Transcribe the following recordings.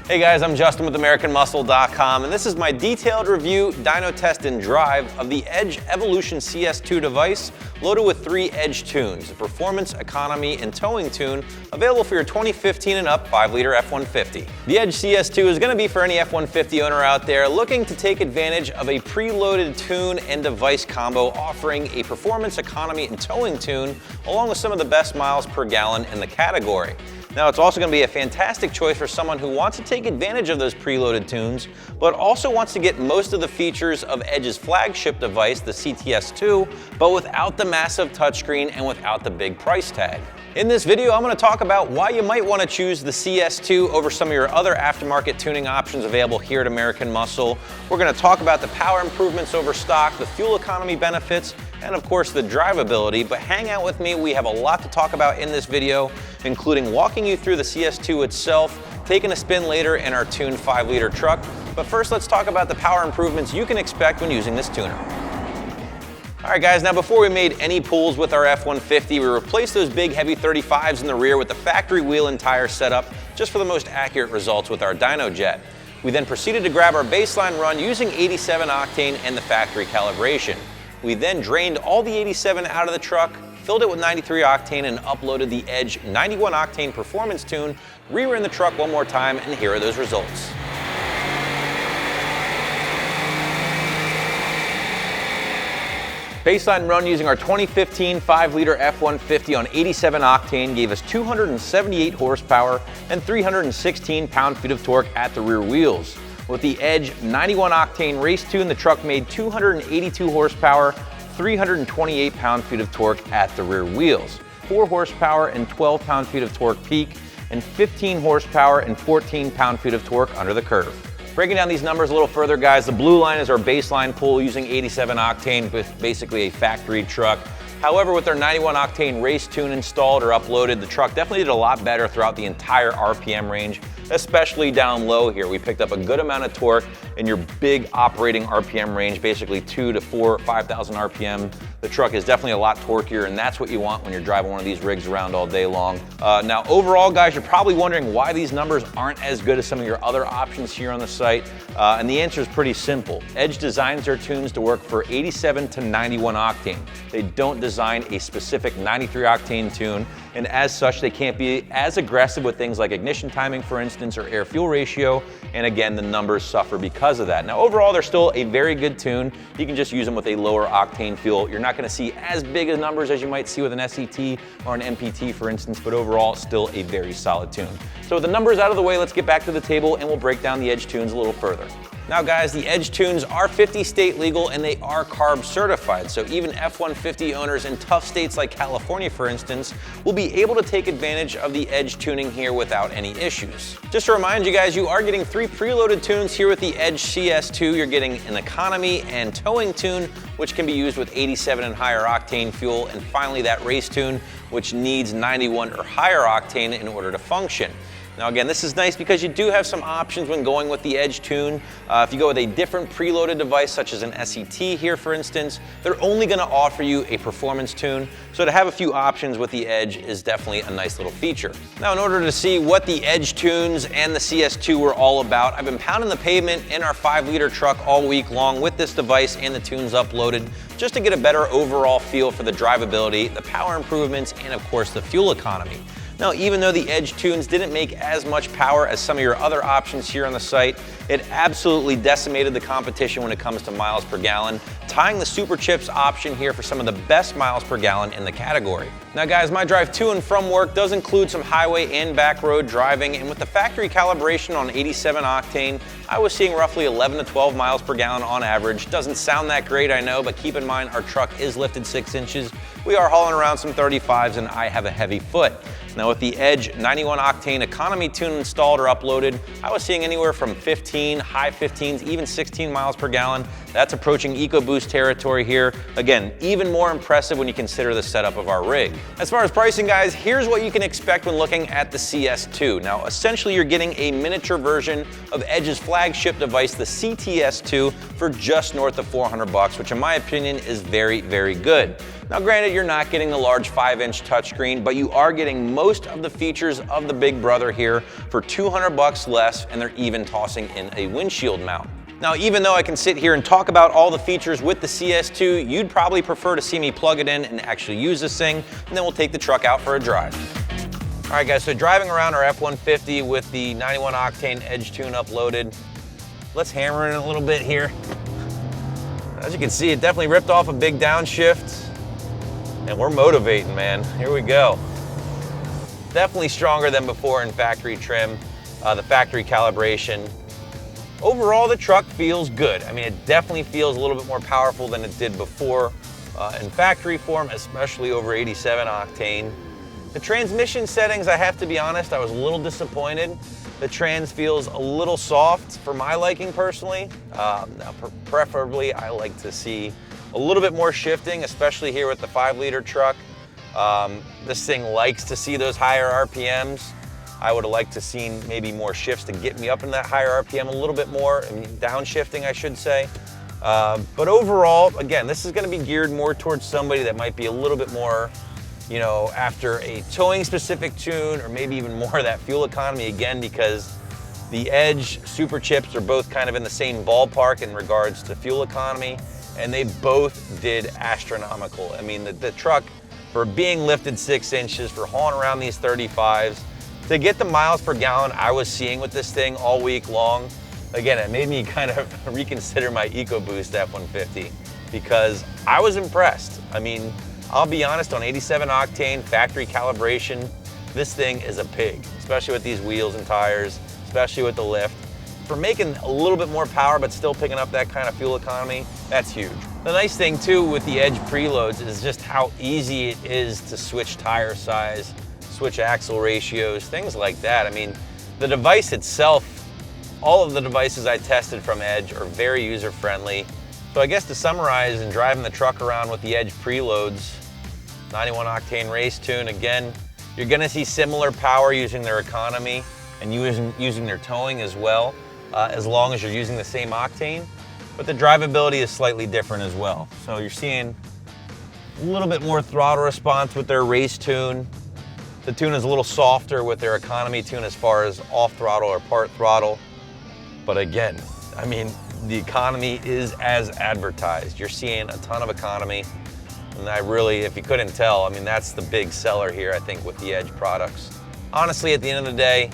Hey guys, I'm Justin with AmericanMuscle.com, and this is my detailed review, dyno test, and drive of the Edge Evolution CS2 device loaded with 3 Edge tunes, a performance, economy, and towing tune available for your 2015 and up 5-liter F-150. The Edge CS2 is going to be for any F-150 owner out there looking to take advantage of a preloaded tune and device combo offering a performance, economy, and towing tune along with some of the best miles per gallon in the category. Now, it's also going to be a fantastic choice for someone who wants to take advantage of those preloaded tunes, but also wants to get most of the features of Edge's flagship device, the CS2, but without the massive touchscreen and without the big price tag. In this video, I'm going to talk about why you might want to choose the CS2 over some of your other aftermarket tuning options available here at American Muscle. We're going to talk about the power improvements over stock, the fuel economy benefits, and of course the drivability. But hang out with me, we have a lot to talk about in this video, including walking you through the CS2 itself, taking a spin later in our tuned 5-liter truck. But first, let's talk about the power improvements you can expect when using this tuner. All right guys, now before we made any pulls with our F-150, we replaced those big heavy 35s in the rear with the factory wheel and tire setup just for the most accurate results with our dyno jet. We then proceeded to grab our baseline run using 87 octane and the factory calibration. We then drained all the 87 out of the truck, filled it with 93 octane, and uploaded the Edge 91 octane performance tune, re-ran the truck one more time, and here are those results. Baseline run using our 2015 5-liter F-150 on 87 octane gave us 278 horsepower and 316 pound-feet of torque at the rear wheels. With the Edge 91 octane race tune, the truck made 282 horsepower, 328 pound-feet of torque at the rear wheels, 4 horsepower and 12 pound-feet of torque peak, and 15 horsepower and 14 pound-feet of torque under the curve. Breaking down these numbers a little further, guys, the blue line is our baseline pull using 87 octane with basically a factory truck. However, with our 91 octane race tune installed or uploaded, the truck definitely did a lot better throughout the entire RPM range, especially down low here. We picked up a good amount of torque in your big operating RPM range, basically 2 to 4, 5,000 RPM. The truck is definitely a lot torquier, and that's what you want when you're driving one of these rigs around all day long. Now, overall, guys, you're probably wondering why these numbers aren't as good as some of your other options here on the site, and the answer is pretty simple. Edge designs their tunes to work for 87 to 91 octane. They don't design a specific 93 octane tune, and as such, they can't be as aggressive with things like ignition timing, for instance, or air-fuel ratio, and again, the numbers suffer because of that. Now, overall, they're still a very good tune. You can just use them with a lower octane fuel. You're not going to see as big of numbers as you might see with an SET or an MPT, for instance, but overall, still a very solid tune. So with the numbers out of the way, let's get back to the table and we'll break down the Edge tunes a little further. Now guys, the Edge tunes are 50 state legal and they are CARB certified, so even F-150 owners in tough states like California, for instance, will be able to take advantage of the Edge tuning here without any issues. Just to remind you guys, you are getting 3 preloaded tunes here with the Edge CS2. You're getting an economy and towing tune, which can be used with 87 and higher octane fuel, and finally that race tune, which needs 91 or higher octane in order to function. Now again, this is nice because you do have some options when going with the Edge tune. If you go with a different preloaded device such as an SET here, for instance, they're only going to offer you a performance tune. So to have a few options with the Edge is definitely a nice little feature. Now in order to see what the Edge tunes and the CS2 were all about, I've been pounding the pavement in our 5-liter truck all week long with this device and the tunes uploaded, just to get a better overall feel for the drivability, the power improvements, and of course the fuel economy. Now, even though the Edge tunes didn't make as much power as some of your other options here on the site, it absolutely decimated the competition when it comes to miles per gallon, tying the Super Chips option here for some of the best miles per gallon in the category. Now guys, my drive to and from work does include some highway and back road driving, and with the factory calibration on 87 octane, I was seeing roughly 11 to 12 miles per gallon on average. Doesn't sound that great, I know, but keep in mind our truck is lifted 6 inches. We are hauling around some 35s and I have a heavy foot. Now with the Edge 91 octane economy tune installed or uploaded, I was seeing anywhere from 15, high 15s, even 16 miles per gallon. That's approaching EcoBoost territory here. Again, even more impressive when you consider the setup of our rig. As far as pricing, guys, here's what you can expect when looking at the CS2. Now, essentially, you're getting a miniature version of Edge's flagship device, the CTS2, for just north of $400, which in my opinion is very, very good. Now granted, you're not getting the large 5-inch touchscreen, but you are getting most of the features of the big brother here for $200 less, and they're even tossing in a windshield mount. Now, even though I can sit here and talk about all the features with the CS2, you'd probably prefer to see me plug it in and actually use this thing, and then we'll take the truck out for a drive. All right guys, so driving around our F-150 with the 91 octane Edge tune-up loaded, let's hammer it a little bit here. As you can see, it definitely ripped off a big downshift, and we're motivating, man. Here we go. Definitely stronger than before in factory trim, the factory calibration. Overall, the truck feels good. I mean, it definitely feels a little bit more powerful than it did before in factory form, especially over 87 octane. The transmission settings, I have to be honest, I was a little disappointed. The trans feels a little soft for my liking personally. Preferably, I like to see a little bit more shifting, especially here with the 5-liter truck. This thing likes to see those higher RPMs. I would have liked to see maybe more shifts to get me up in that higher RPM a little bit more, I mean, downshifting, I should say. But overall, again, this is gonna be geared more towards somebody that might be a little bit more, you know, after a towing specific tune, or maybe even more of that fuel economy, again, because the Edge Super Chips are both kind of in the same ballpark in regards to fuel economy, and they both did astronomical. I mean, the truck, for being lifted 6 inches, for hauling around these 35s, to get the miles per gallon I was seeing with this thing all week long, again, it made me kind of reconsider my EcoBoost F-150, because I was impressed. I mean, I'll be honest, on 87 octane factory calibration, this thing is a pig, especially with these wheels and tires, especially with the lift. For making a little bit more power but still picking up that kind of fuel economy, that's huge. The nice thing too with the Edge preloads is just how easy it is to switch tire size, switch axle ratios, things like that. I mean, the device itself, all of the devices I tested from Edge are very user-friendly. So I guess to summarize, in driving the truck around with the Edge preloads, 91 octane race tune, again, you're gonna see similar power using their economy and using their towing as well, as long as you're using the same octane. But the drivability is slightly different as well. So you're seeing a little bit more throttle response with their race tune. The tune is a little softer with their economy tune as far as off throttle or part throttle. But again, I mean, the economy is as advertised. You're seeing a ton of economy. And I really, if you couldn't tell, I mean, that's the big seller here, I think, with the Edge products. Honestly, at the end of the day,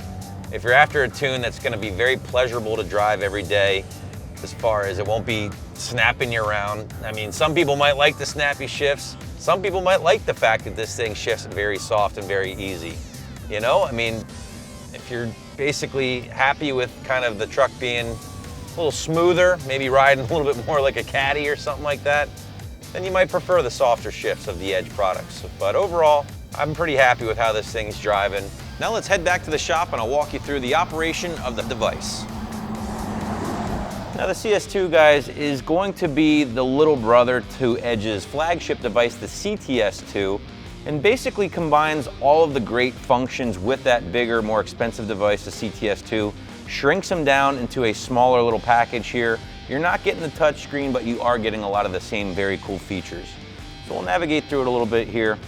if you're after a tune that's gonna be very pleasurable to drive every day, as far as it won't be snapping you around. I mean, some people might like the snappy shifts. Some people might like the fact that this thing shifts very soft and very easy. You know, I mean, if you're basically happy with kind of the truck being a little smoother, maybe riding a little bit more like a caddy or something like that, then you might prefer the softer shifts of the Edge products. But overall, I'm pretty happy with how this thing's driving. Now let's head back to the shop and I'll walk you through the operation of the device. Now the CS2, guys, is going to be the little brother to Edge's flagship device, the CTS2, and basically combines all of the great functions with that bigger, more expensive device, the CTS2, shrinks them down into a smaller little package here. You're not getting the touchscreen, but you are getting a lot of the same very cool features. So we'll navigate through it a little bit here.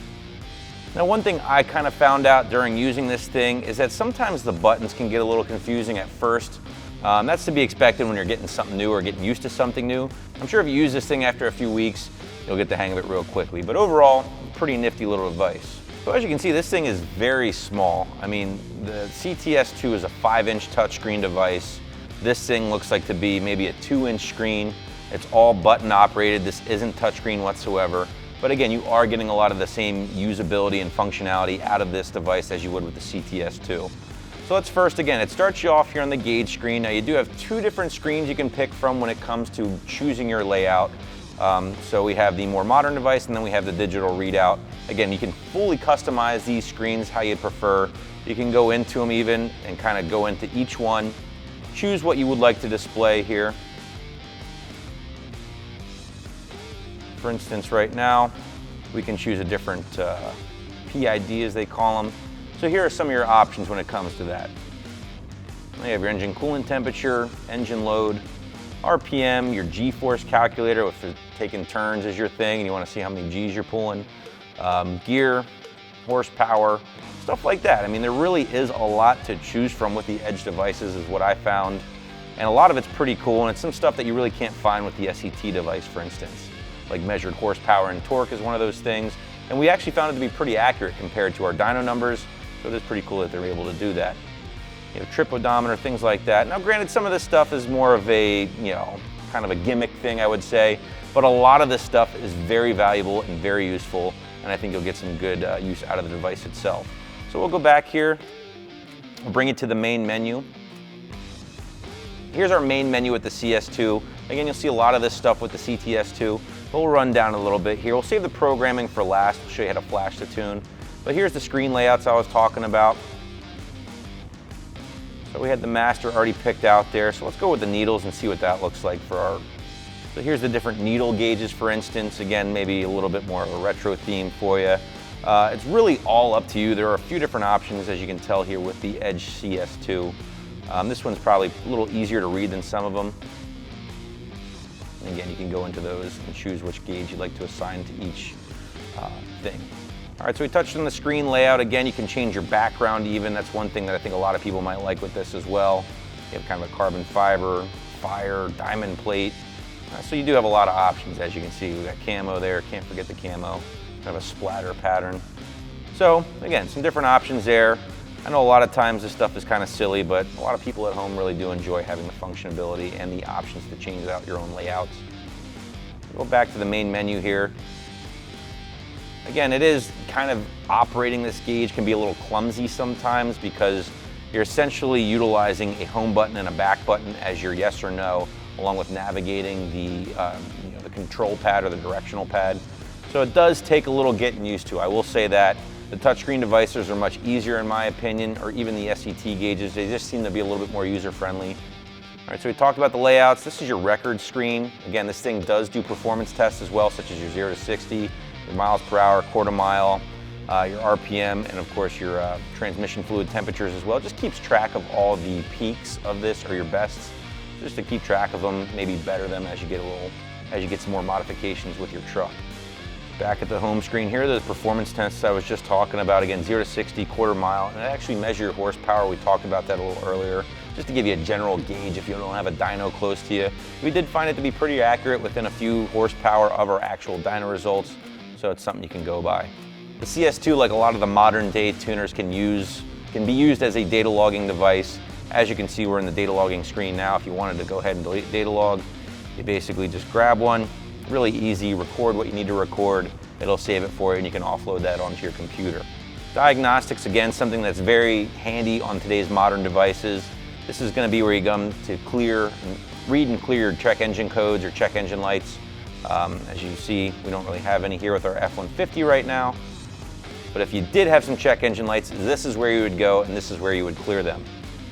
Now, one thing I kind of found out during using this thing is that sometimes the buttons can get a little confusing at first. That's to be expected when you're getting something new or getting used to something new. I'm sure if you use this thing after a few weeks, you'll get the hang of it real quickly. But overall, pretty nifty little device. So as you can see, this thing is very small. I mean, the CTS2 is a 5-inch touchscreen device. This thing looks like to be maybe a 2-inch screen. It's all button operated. This isn't touchscreen whatsoever. But again, you are getting a lot of the same usability and functionality out of this device as you would with the CTS2. So let's first, again, it starts you off here on the gauge screen. Now you do have 2 different screens you can pick from when it comes to choosing your layout. So we have the more modern device and then we have the digital readout. Again, you can fully customize these screens how you'd prefer. You can go into them even and kind of go into each one. Choose what you would like to display here. For instance, right now, we can choose a different PID as they call them. So here are some of your options when it comes to that. You have your engine coolant temperature, engine load, RPM, your G-force calculator, if you're taking turns is your thing and you want to see how many G's you're pulling, gear, horsepower, stuff like that. I mean, there really is a lot to choose from with the Edge devices is what I found. And a lot of it's pretty cool, and it's some stuff that you really can't find with the SET device, for instance. Like measured horsepower and torque is one of those things. And we actually found it to be pretty accurate compared to our dyno numbers, so it is pretty cool that they're able to do that. You know, trip odometer, things like that. Now granted, some of this stuff is more of a, you know, kind of a gimmick thing, I would say, but a lot of this stuff is very valuable and very useful, and I think you'll get some good use out of the device itself. So we'll go back here, we'll bring it to the main menu. Here's our main menu with the CS2. Again, you'll see a lot of this stuff with the CTS2. We'll run down a little bit here. We'll save the programming for last. We'll show you how to flash the tune. But here's the screen layouts I was talking about. So we had the master already picked out there. So let's go with the needles and see what that looks like for our. So here's the different needle gauges, for instance. Again, maybe a little bit more of a retro theme for you. It's really all up to you. There are a few different options, as you can tell here with the Edge CS2. This one's probably a little easier to read than some of them. And again, you can go into those and choose which gauge you'd like to assign to each thing. All right, so we touched on the screen layout. Again, you can change your background even. That's one thing that I think a lot of people might like with this as well. You have kind of a carbon fiber, fire, diamond plate. So you do have a lot of options, as you can see. We've got camo there, can't forget the camo. Kind of a splatter pattern. So again, some different options there. I know a lot of times this stuff is kind of silly, but a lot of people at home really do enjoy having the functionality and the options to change out your own layouts. Go back to the main menu here. Again, it is kind of operating this gauge can be a little clumsy sometimes because you're essentially utilizing a home button and a back button as your yes or no, along with navigating the, the control pad or the directional pad. So it does take a little getting used to. I will say that the touchscreen devices are much easier in my opinion, or even the SET gauges. They just seem to be a little bit more user-friendly. All right, so we talked about the layouts. This is your record screen. Again, this thing does do performance tests as well, such as your 0 to 60, your miles per hour, quarter mile, your RPM, and of course your transmission fluid temperatures as well. It just keeps track of all the peaks of this, or your bests, just to keep track of them, maybe better them as you get some more modifications with your truck. Back at the home screen here, the performance tests I was just talking about. Again, 0 to 60, quarter mile, and it actually measure your horsepower. We talked about that a little earlier, just to give you a general gauge if you don't have a dyno close to you. We did find it to be pretty accurate within a few horsepower of our actual dyno results, so it's something you can go by. The CS2, like a lot of the modern day tuners, can be used as a data logging device. As you can see, we're in the data logging screen now. If you wanted to go ahead and delete data log, you basically just grab one. Really easy, record what you need to record, it'll save it for you and you can offload that onto your computer. Diagnostics, again, something that's very handy on today's modern devices. This is going to be where you come to read and clear your check engine codes or check engine lights. As you see, we don't really have any here with our F-150 right now, but if you did have some check engine lights, this is where you would go and this is where you would clear them.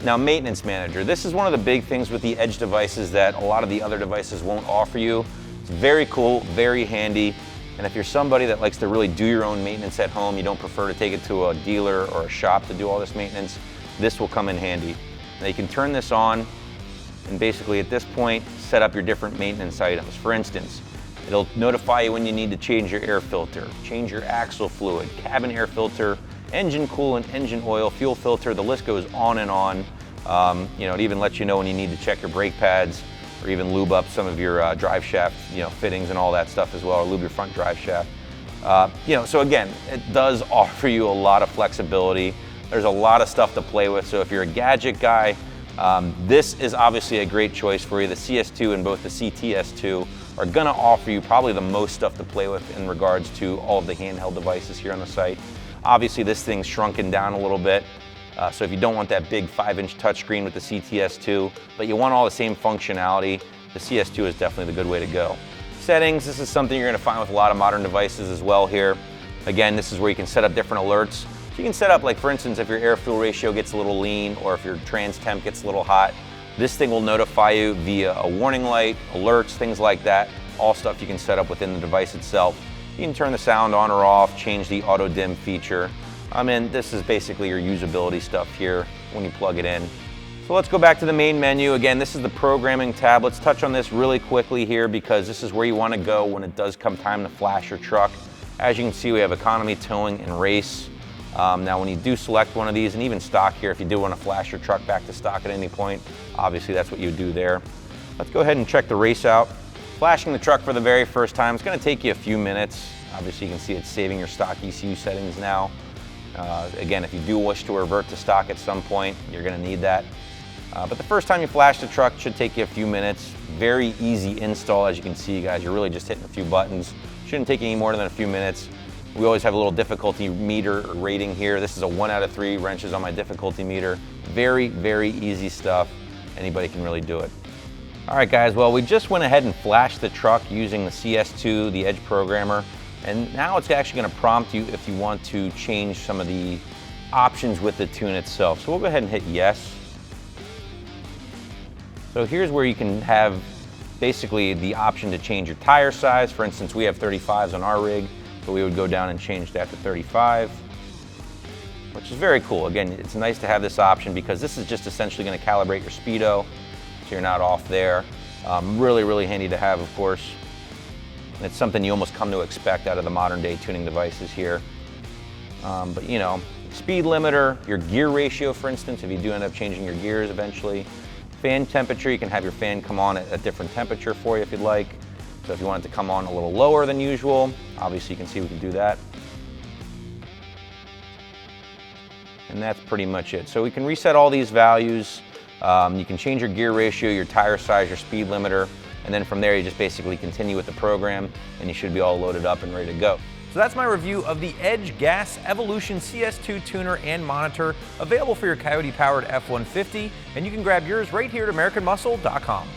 Now, Maintenance Manager. This is one of the big things with the Edge devices that a lot of the other devices won't offer you. It's very cool, very handy, and if you're somebody that likes to really do your own maintenance at home, you don't prefer to take it to a dealer or a shop to do all this maintenance, this will come in handy. Now you can turn this on and basically at this point set up your different maintenance items. For instance, it'll notify you when you need to change your air filter, change your axle fluid, cabin air filter, engine coolant, engine oil, fuel filter, the list goes on and on. It even lets you know when you need to check your brake pads, or even lube up some of your drive shaft, fittings and all that stuff as well, or lube your front drive shaft. So again, it does offer you a lot of flexibility. There's a lot of stuff to play with. So if you're a gadget guy, this is obviously a great choice for you. The CS2 and both the CTS2 are gonna offer you probably the most stuff to play with in regards to all of the handheld devices here on the site. Obviously this thing's shrunken down a little bit. So if you don't want that big 5-inch touchscreen with the CTS2, but you want all the same functionality, the CS2 is definitely the good way to go. Settings, this is something you're going to find with a lot of modern devices as well here. Again, this is where you can set up different alerts. So you can set up, like for instance, if your air-fuel ratio gets a little lean or if your trans temp gets a little hot, this thing will notify you via a warning light, alerts, things like that, all stuff you can set up within the device itself. You can turn the sound on or off, change the auto dim feature. This is basically your usability stuff here when you plug it in. So let's go back to the main menu. Again, this is the programming tab. Let's touch on this really quickly here because this is where you want to go when it does come time to flash your truck. As you can see, we have economy, towing, and race. Now when you do select one of these, and even stock here, if you do want to flash your truck back to stock at any point, obviously that's what you would do there. Let's go ahead and check the race out. Flashing the truck for the very first time, it's going to take you a few minutes. Obviously you can see it's saving your stock ECU settings now. Again, if you do wish to revert to stock at some point, you're going to need that. But the first time you flash the truck should take you a few minutes. Very easy install, as you can see, guys. You're really just hitting a few buttons. Shouldn't take any more than a few minutes. We always have a little difficulty meter rating here. This is a 1 out of 3 wrenches on my difficulty meter. Very, very easy stuff. Anybody can really do it. All right, guys, well, we just went ahead and flashed the truck using the CS2, the Edge programmer, and now it's actually going to prompt you if you want to change some of the options with the tune itself. So we'll go ahead and hit yes. So here's where you can have basically the option to change your tire size. For instance, we have 35s on our rig, so we would go down and change that to 35, which is very cool. Again, it's nice to have this option because this is just essentially going to calibrate your speedo so you're not off there. Really, really handy to have, of course. And it's something you almost come to expect out of the modern day tuning devices here. But you know, speed limiter, your gear ratio, for instance, if you do end up changing your gears eventually. Fan temperature, you can have your fan come on at a different temperature for you if you'd like. So if you want it to come on a little lower than usual, obviously you can see we can do that. And that's pretty much it. So we can reset all these values. You can change your gear ratio, your tire size, your speed limiter, and then from there you just basically continue with the program and you should be all loaded up and ready to go. So that's my review of the Edge Gas Evolution CS2 tuner and monitor, available for your Coyote-powered F-150, and you can grab yours right here at AmericanMuscle.com.